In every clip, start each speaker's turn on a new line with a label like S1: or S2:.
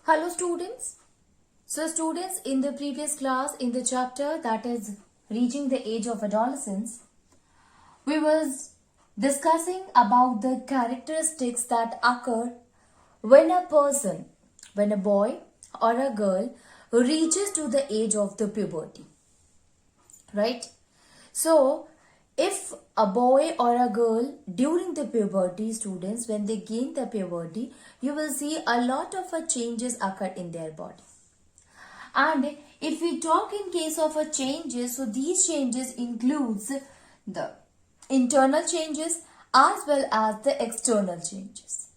S1: Hello students. So students, in the previous class, in the chapter that is reaching the age of adolescence, we was discussing about the characteristics that occur when a person, when a boy or a girl reaches to the age of the puberty, right? So if a boy or a girl during the puberty, students, when they gain the puberty, you will see a lot of changes occur in their body. And if we talk in case of a changes, so these changes includes the internal changes as well as the external changes.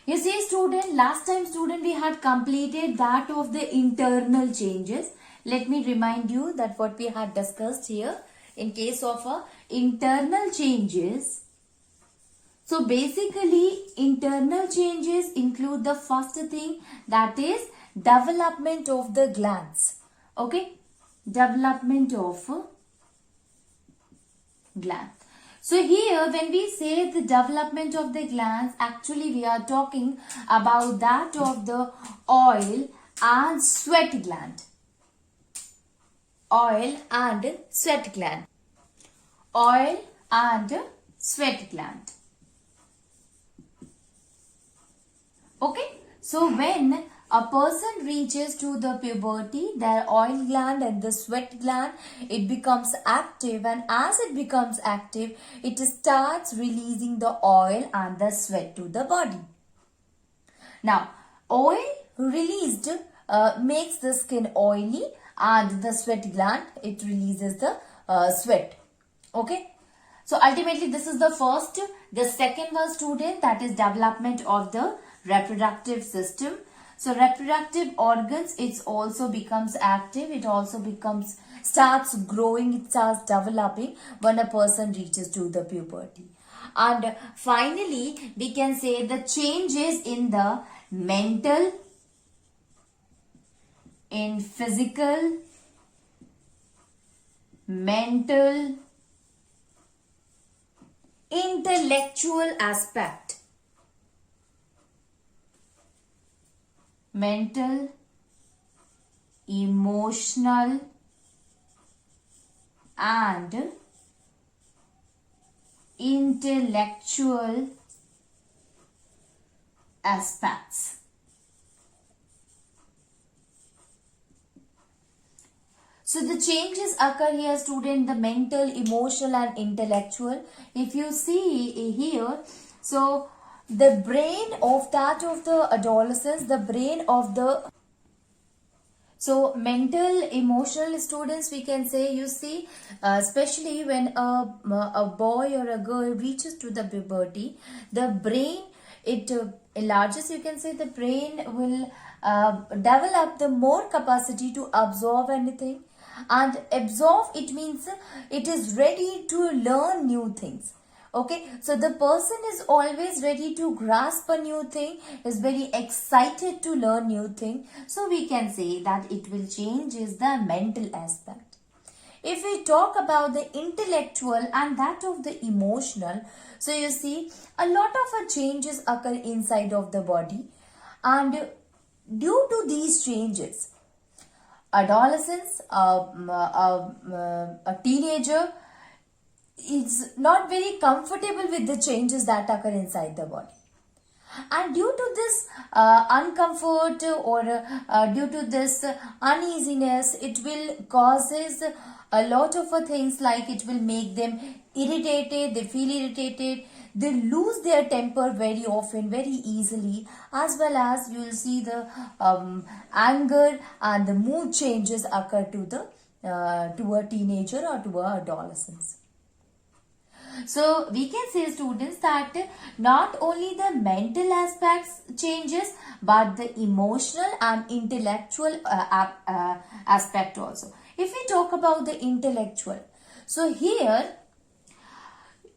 S1: You see student, last time student we had completed that of the internal changes. Let me remind you that what we had discussed here in case of a internal changes. So basically internal changes include the first thing, that is development of the glands. Okay, development of gland. So here when we say the development of the glands, actually we are talking about that of the oil and sweat gland. Oil and sweat gland. Oil and sweat gland. Okay, so when a person reaches to the puberty, their oil gland and the sweat gland, it becomes active, and as it becomes active, it starts releasing the oil and the sweat to the body. Now, oil released makes the skin oily, and the sweat gland, it releases the sweat. Okay. So ultimately this is the first. The second was student, that is development of the reproductive system. So reproductive organs, it also becomes active. It also starts growing, it starts developing when a person reaches to the puberty. And finally, we can say the changes in the mental, in physical, mental, intellectual aspect. Mental, emotional, and intellectual aspects. So the changes occur here, student, the mental, emotional and intellectual. If you see here, so the brain of that of the adolescence, the brain of the, so mental, emotional students, we can say, you see, especially when a boy or a girl reaches to the puberty, the brain, it enlarges, you can say the brain will develop the more capacity to absorb anything. And absorb, it means it is ready to learn new things. Okay, so the person is always ready to grasp a new thing, is very excited to learn new thing. So we can say that it will change is the mental aspect. If we talk about the intellectual and that of the emotional, so you see a lot of changes occur inside of the body, and due to these changes, adolescence, a teenager is not very comfortable with the changes that occur inside the body. And due to this uncomfort or due to this uneasiness, it will causes a lot of things, like it will make them irritated, they feel irritated, they lose their temper very often, very easily, as well as you will see the anger and the mood changes occur to the to a teenager or to a adolescence. So we can say, students, that not only the mental aspects changes, but the emotional and intellectual aspect also. If we talk about the intellectual, so here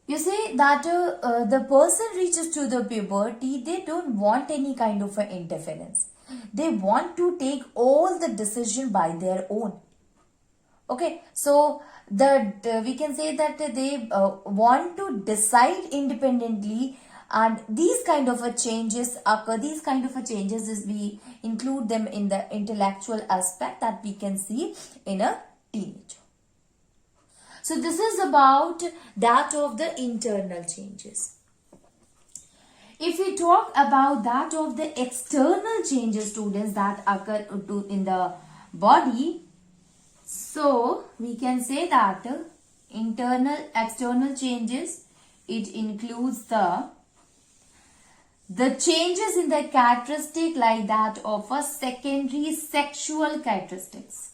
S1: you see that the person reaches to the puberty, they don't want any kind of interference. They want to take all the decision by their own. Okay, so we can say that they want to decide independently And these kind of a changes occur, these kind of a changes is we include them in the intellectual aspect that we can see in a teenager. So this is about that of the internal changes. If we talk about that of the external changes, students, that occur in the body, so we can say that external changes, it includes the changes in the characteristic like that of a secondary sexual characteristics.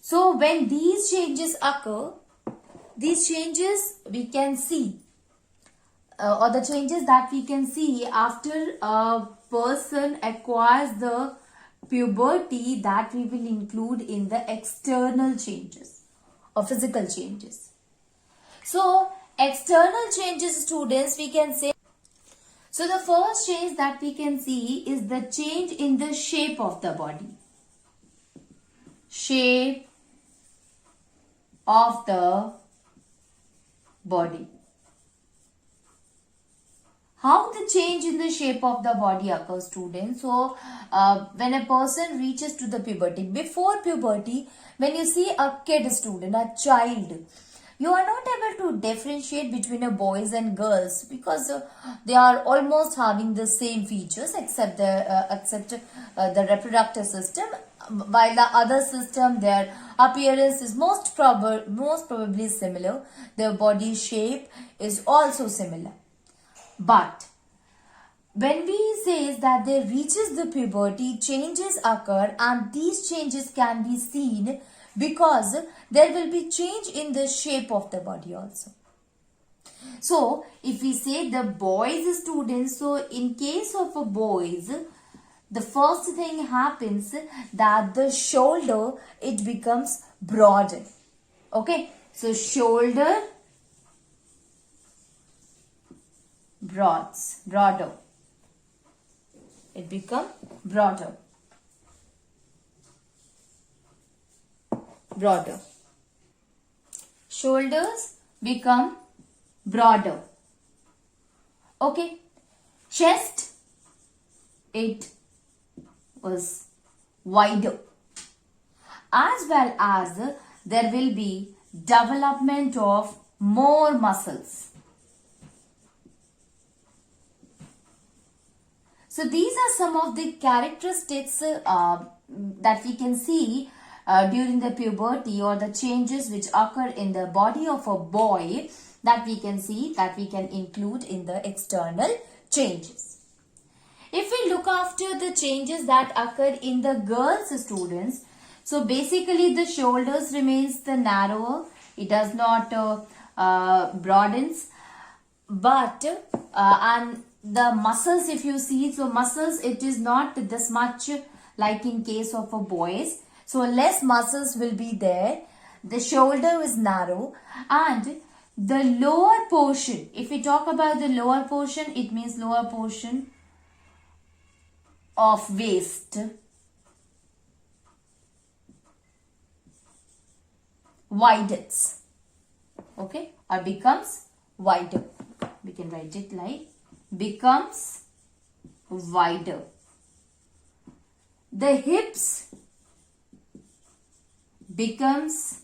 S1: So when these changes occur, these changes we can see or the changes that we can see after a person acquires the puberty, that we will include in the external changes or physical changes. So external changes, students, we can say, so the first change that we can see is the change in the shape of the body. Shape of the body. How the change in the shape of the body occurs, students? So, when a person reaches to the puberty, before puberty, when you see a kid student, a child, you are not able to differentiate between a boys and girls because they are almost having the same features except the reproductive system, while the other system, their appearance is most probably similar. Their body shape is also similar. But when we say that they reaches the puberty, changes occur, and these changes can be seen because there will be change in the shape of the body also. So if we say the boys students, so in case of a boys, the first thing happens that the shoulder, it becomes broader. Okay, so shoulder broader. It become broader. Shoulders become broader. Okay. Chest, it was wider. As well as there will be development of more muscles. So these are some of the characteristics that we can see during the puberty, or the changes which occur in the body of a boy that we can see, that we can include in the external changes. If we look after the changes that occur in the girls students, so basically the shoulders remains the narrower, it does not broadens, but and the muscles, if you see, so muscles, it is not this much like in case of a boys. So less muscles will be there. The shoulder is narrow, and the lower portion, if we talk about the lower portion, it means lower portion of waist widens. Okay, or becomes wider. We can write it like becomes wider. The hips becomes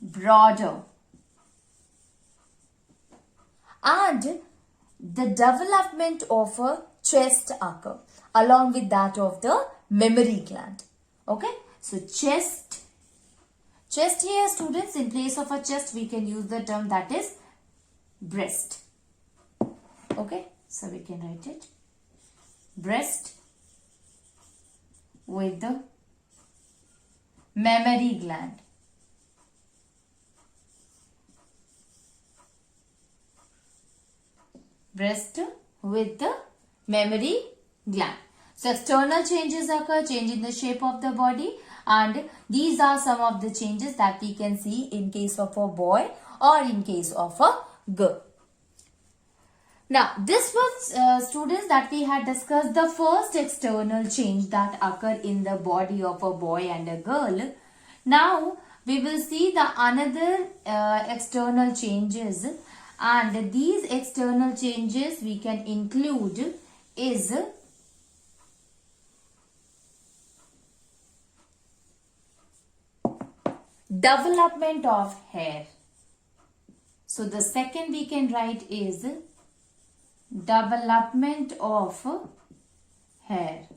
S1: broader, and the development of a chest occur along with that of the mammary gland. Okay, so chest here, students, in place of a chest we can use the term that is breast. Okay, so we can write it breast with the mammary gland. Breast with the mammary gland. So external changes occur, change in the shape of the body, and these are some of the changes that we can see in case of a boy or in case of a girl. Now, this was students that we had discussed the first external change that occur in the body of a boy and a girl. Now, we will see the another external changes, And these external changes we can include is development of hair. So the second we can write is development of hair.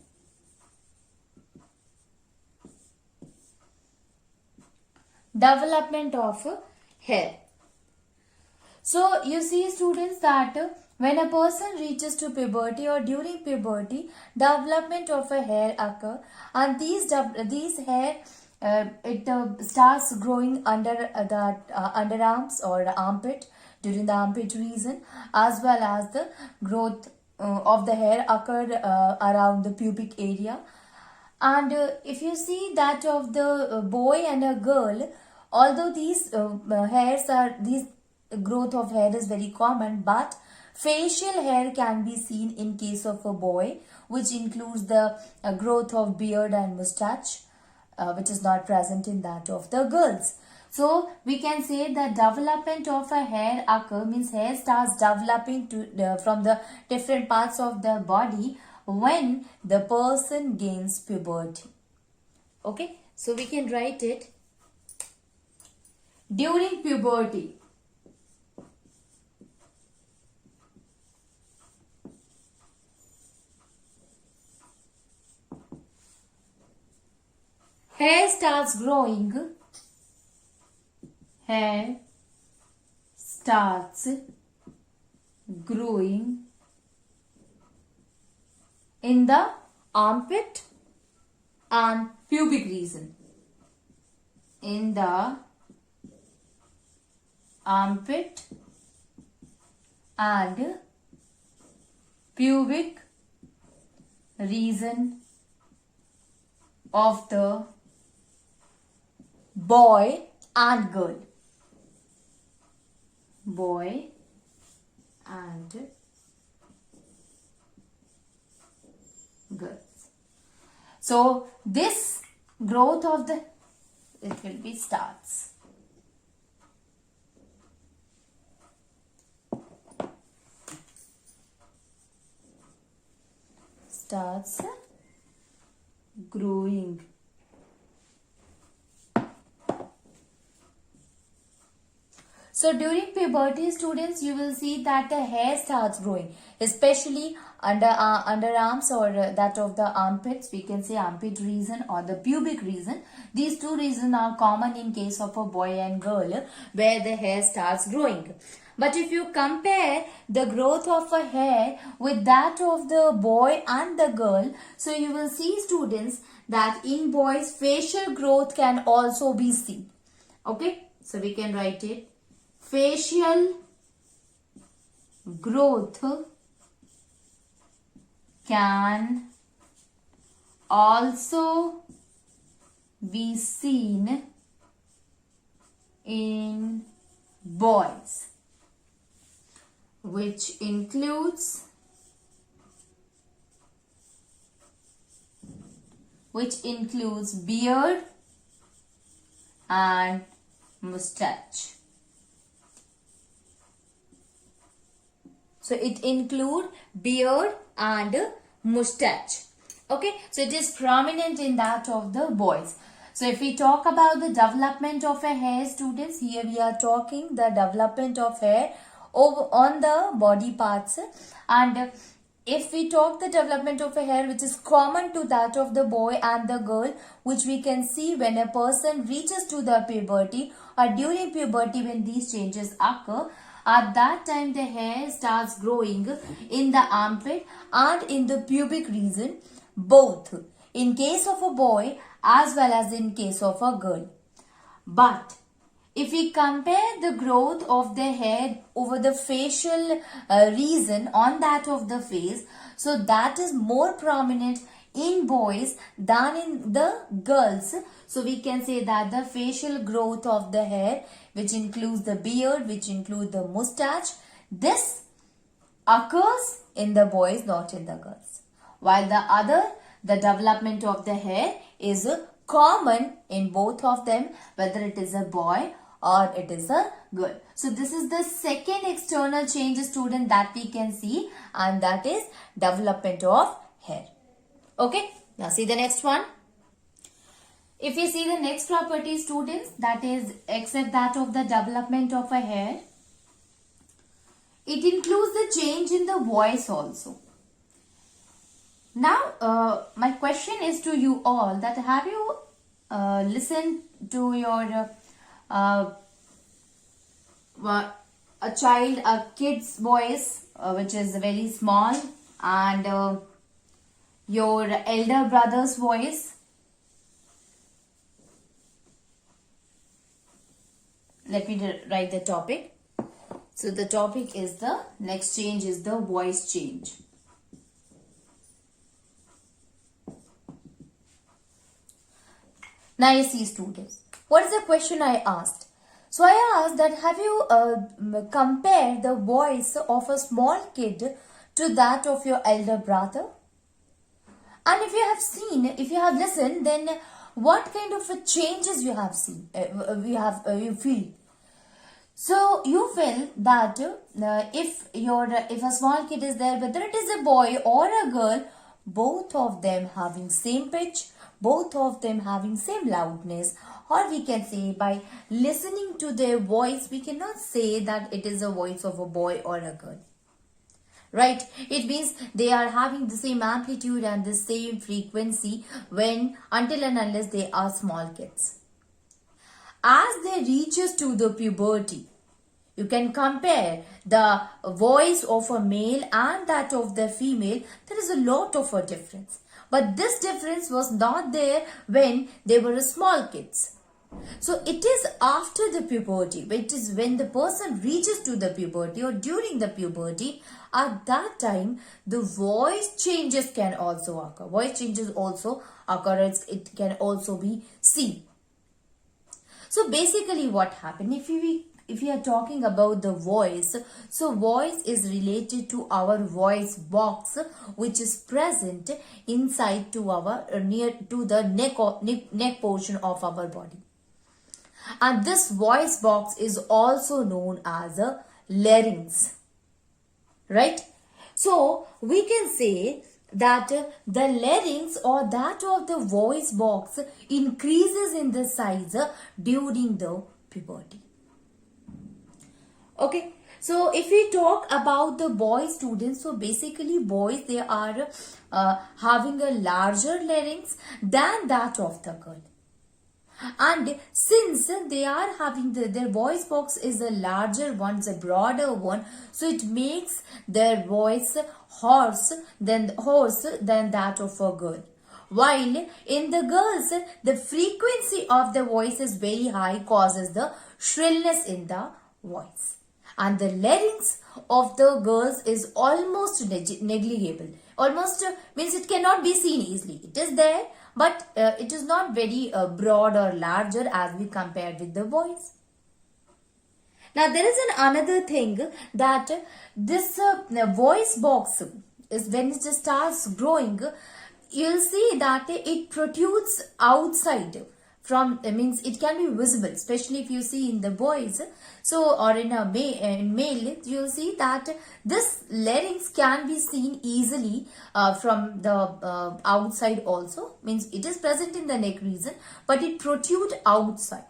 S1: Development of hair. So you see students that when a person reaches to puberty or during puberty, development of a hair occur, and these hair starts growing under the underarms or the armpit during the armpit region, as well as the growth of the hair occurred around the pubic area. And if you see that of the boy and a girl, although these these growth of hair is very common, but facial hair can be seen in case of a boy, which includes the growth of beard and mustache, which is not present in that of the girls. So we can say that development of a hair occur means hair starts developing from the different parts of the body when the person gains puberty. Okay, so we can write it during puberty. Hair starts growing. Hair starts growing in the armpit and pubic region. In the armpit and pubic region of the boy and girl. Boy and girls. So this growth of the, it will be starts. Starts growing. So during puberty, students, you will see that the hair starts growing, especially underarms or that of the armpits. We can say armpit region or the pubic region. These two regions are common in case of a boy and girl where the hair starts growing. But if you compare the growth of a hair with that of the boy and the girl, so you will see students that in boys facial growth can also be seen. Okay, so we can write it. Facial growth can also be seen in boys, which includes beard and mustache. So it includes beard and mustache. Okay, so it is prominent in that of the boys. So if we talk about the development of a hair, students, here we are talking the development of hair on the body parts. And if we talk the development of a hair which is common to that of the boy and the girl, which we can see when a person reaches to the puberty or during puberty, when these changes occur, at that time the hair starts growing in the armpit and in the pubic region, both in case of a boy as well as in case of a girl. But if we compare the growth of the hair over the facial region on that of the face, so that is more prominent in boys than in the girls. So we can say that the facial growth of the hair, which includes the beard, which includes the mustache, this occurs in the boys, not in the girls. While the development of the hair is common in both of them, whether it is a boy or it is a girl. So this is the second external change, student, that we can see, and that is development of hair. Okay, now see the next one. If you see the next property, students, that is except that of the development of a hair, it includes the change in the voice also. Now, my question is to you all that have you listened to your a kid's voice which is very small, and your elder brother's voice? Let me write the topic. So the topic is the next change is the voice change. Now you see, students, what is the question I asked? So I asked that have you compared the voice of a small kid to that of your elder brother? And if you have seen, if you have listened, then what kind of changes you have seen, you feel? So you feel that if a small kid is there, whether it is a boy or a girl, both of them having same pitch, both of them having same loudness, or we can say by listening to their voice, we cannot say that it is a voice of a boy or a girl. Right? It means they are having the same amplitude and the same frequency until and unless they are small kids. As they reaches to the puberty, you can compare the voice of a male and that of the female. There is a lot of a difference. But this difference was not there when they were small kids. So it is after the puberty, it is when the person reaches to the puberty or during the puberty, at that time the voice changes can also occur. Voice changes also occur, it can also be seen. So basically what happened, if we are talking about the voice, so voice is related to our voice box, which is present inside to our near to the neck portion of our body. And this voice box is also known as a larynx. Right? So we can say that the larynx or that of the voice box increases in the size during the puberty. Okay, so if we talk about the boy students, so basically boys, they are having a larger larynx than that of the girl. And since they are having their voice box is a larger one, it's a broader one, so it makes their voice hoarse than that of a girl. While in the girls, the frequency of the voice is very high, causes the shrillness in the voice. And the larynx of the girls is almost negligible. Almost means it cannot be seen easily. It is there, but it is not very broad or larger as we compare with the boys. Now there is another thing that this voice box is when it starts growing, you'll see that it protrudes outside from, means it can be visible, especially if you see in the boys. So, or in male, you'll see that this larynx can be seen easily from the outside also. Means it is present in the neck region, but it protrudes outside.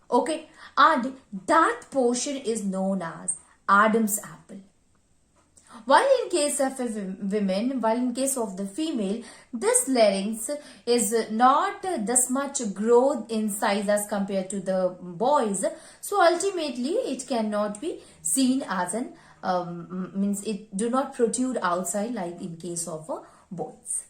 S1: Okay, and that portion is known as Adam's apple. While in case of women, while in case of the female, this larynx is not this much growth in size as compared to the boys. So ultimately, it cannot be seen as an means it do not protrude outside like in case of boys.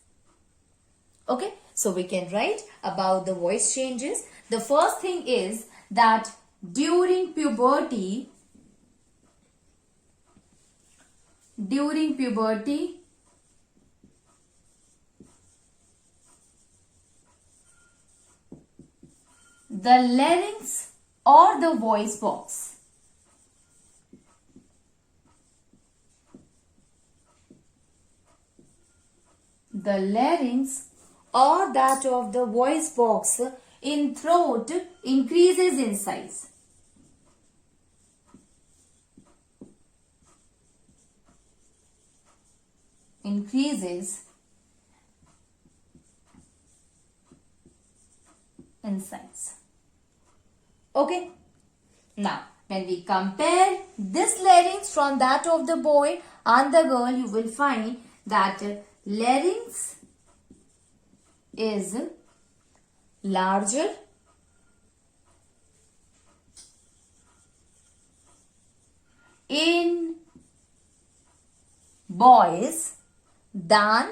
S1: Okay, so we can write about the voice changes. The first thing is that during puberty, the larynx or the voice box or that of the voice box in throat increases in size. increases in size. Okay. Now, when we compare this larynx from that of the boy and the girl, you will find that larynx is larger in boys than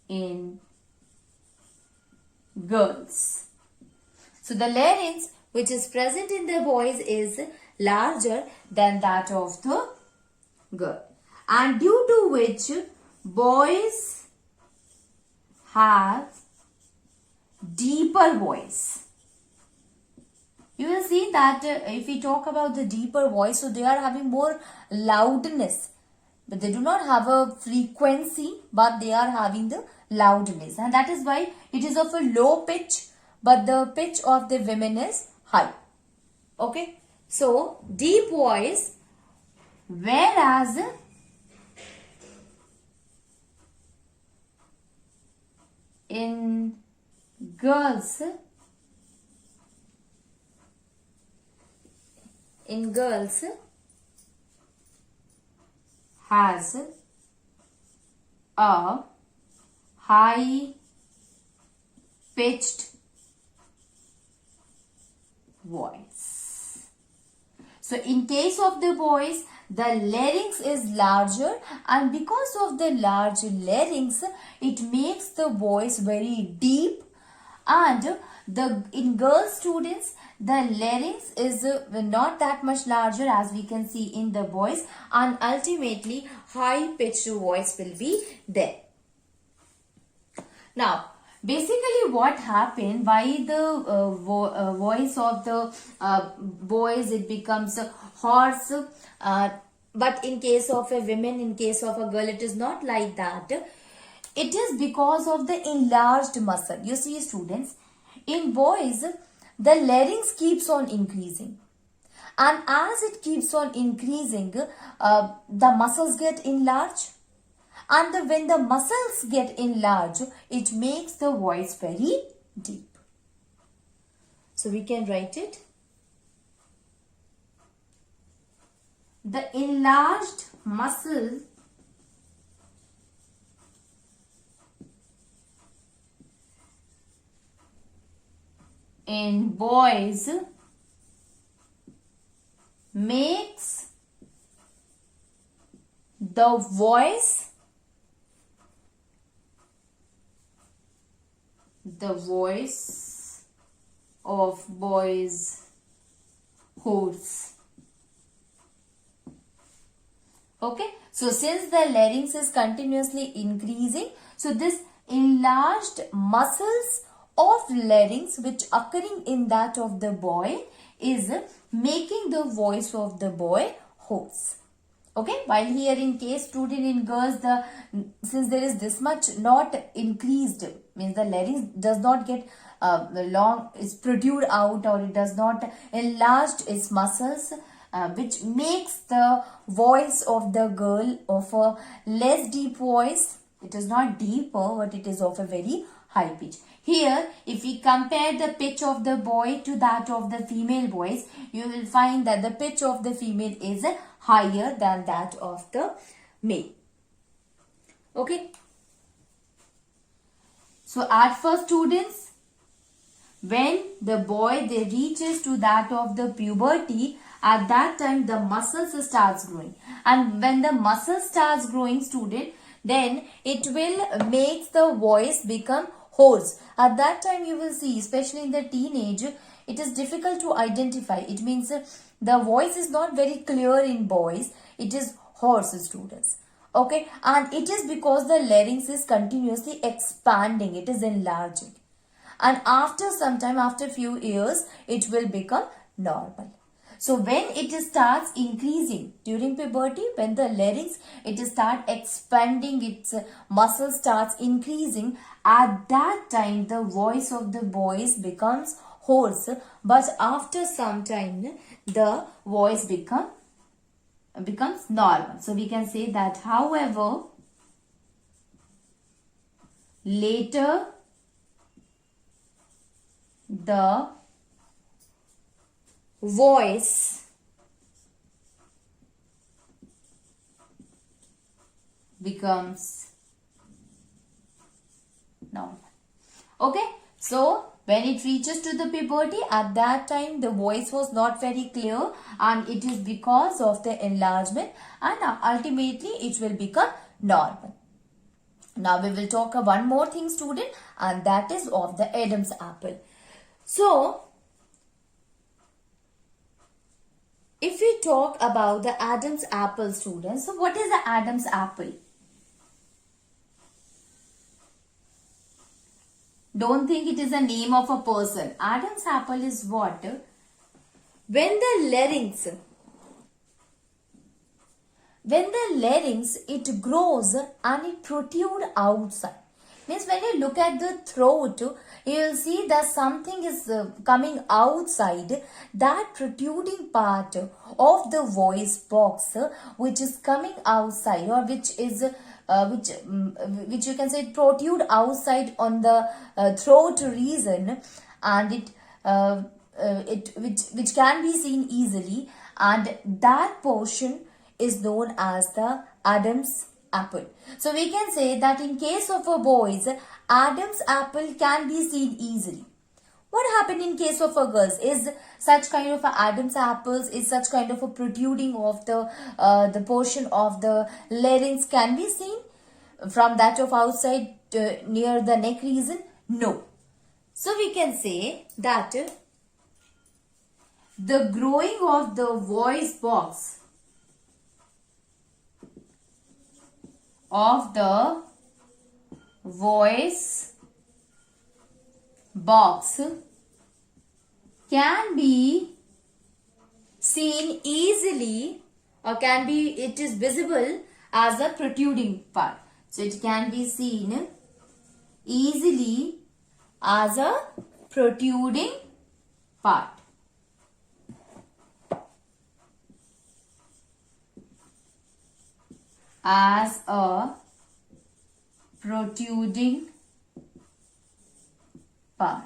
S1: in girls. So the larynx which is present in the boys is larger than that of the girl, and due to which boys have deeper voice. You will see that if we talk about the deeper voice, so they are having more loudness, but they do not have a frequency, but they are having the loudness, and that is why it is of a low pitch, but the pitch of the women is high. Okay, so deep voice, whereas in girls has a high pitched voice. So in case of the boys, the larynx is larger, and because of the large larynx, it makes the voice very deep, and in girl students, the larynx is not that much larger as we can see in the boys, and ultimately high pitched voice will be there. Now, basically what happened, why the voice of the boys it becomes hoarse, but in case of a woman, in case of a girl, it is not like that. It is because of the enlarged muscle. You see students, in boys, the larynx keeps on increasing. And as it keeps on increasing, the muscles get enlarged. And when the muscles get enlarged, it makes the voice very deep. So we can write it. The enlarged muscle in boys makes the voice of boys hoarse. Okay, so since the larynx is continuously increasing, so this enlarged muscles of larynx which occurring in that of the boy is making the voice of the boy hoarse. Okay, while here in case student in girls, since there is this much not increased, means the larynx does not get long, is protrude out, or it does not enlarged its muscles, which makes the voice of the girl of a less deep voice. It is not deeper, but it is of a very high pitch. Here, if we compare the pitch of the boy to that of the female voice, you will find that the pitch of the female is higher than that of the male. Okay. So, at first students, when the boy they reaches to that of the puberty, at that time the muscles starts growing, and when the muscle starts growing student, then it will make the voice become hoarse. At that time you will see, especially in the teenage, it is difficult to identify. It means the voice is not very clear in boys. It is hoarse students. Okay, and it is because the larynx is continuously expanding. It is enlarging. And after some time, after few years, it will become normal. So when it starts increasing during puberty, when the larynx, it start expanding, its muscle starts increasing, at that time the voice of the boys becomes hoarse, but after some time the voice become becomes normal. So we can say that however, later the voice becomes normal. Okay, so when it reaches to the puberty, at that time the voice was not very clear, and it is because of the enlargement, and ultimately it will become normal. Now we will talk one more thing, student, and that is of the Adam's apple. So if we talk about the Adam's apple, students, so what is the Adam's apple? Don't think it is a name of a person. Adam's apple is what? When the larynx, it grows and it protrudes outside. Means when you look at the throat, you will see that something is coming outside, that protruding part of the voice box, which is coming outside, or which is which you can say protrude outside on the throat region, and which can be seen easily, and that portion is known as the Adam's apple. So we can say that in case of a boys, Adam's apple can be seen easily. What happened in case of a girls? Is such kind of a Adam's apples, is such kind of a protruding of the portion of the larynx can be seen from that of outside near the neck region? No. So we can say that the growing of the voice box can be seen easily, or it is visible as a protruding part. So it can be seen easily as a protruding part. As a protruding part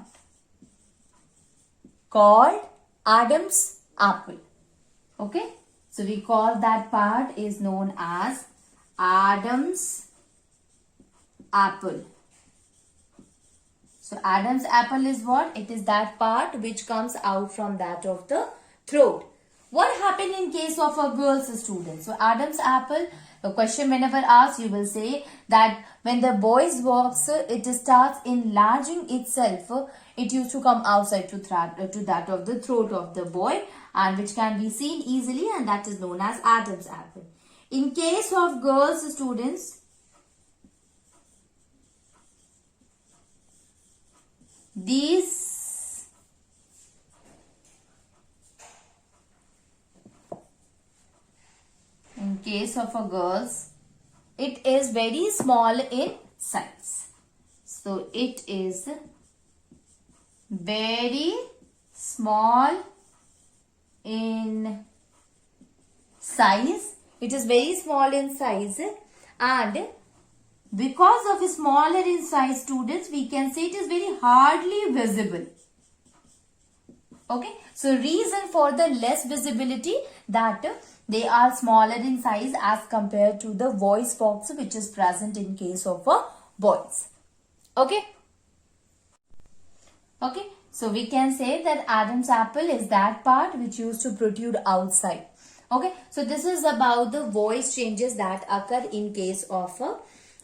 S1: called Adam's apple. Okay, so we call that part is known as Adam's apple. So Adam's apple is what? It is that part which comes out from that of the throat. What happened in case of a girl's student? So Adam's apple, the question whenever asked, you will say that when the boy's walks, it starts enlarging itself. It used to come outside to that of the throat of the boy, and which can be seen easily, and that is known as Adam's apple. In case of girls students, in case of a girls, it is very small in size. So it is very small in size. It is very small in size, and because of smaller in size, students, we can say it is very hardly visible. Okay, so reason for the less visibility, that they are smaller in size as compared to the voice box which is present in case of boys. Okay. Okay, so we can say that Adam's apple is that part which used to protrude outside. Okay, so this is about the voice changes that occur in case of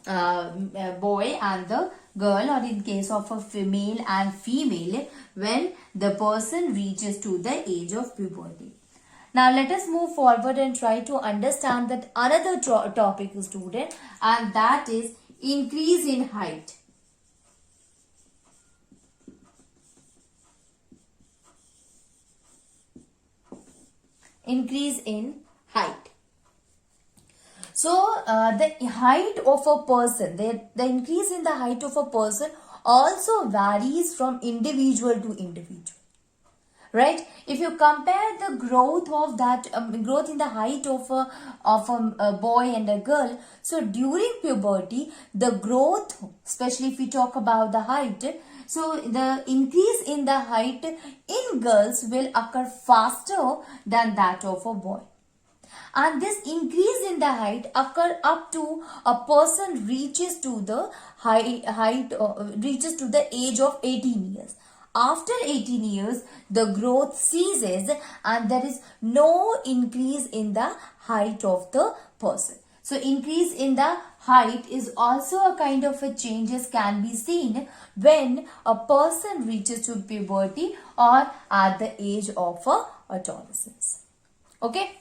S1: a boy and the girl, or in case of a female and female, when the person reaches to the age of puberty. Now let us move forward and try to understand that another topic, student, and that is increase in height. Increase in height. So the height of a person, the increase in the height of a person also varies from individual to individual. right? If you compare the growth of that growth in the height of a boy and a girl, so during puberty the growth, especially if we talk about the height, so the increase in the height in girls will occur faster than that of a boy. And this increase in the height occur up to a person reaches to the reaches to the age of 18 years. After 18 years, the growth ceases and there is no increase in the height of the person. So increase in the height is also a kind of a changes can be seen when a person reaches to puberty or at the age of adolescence. Okay.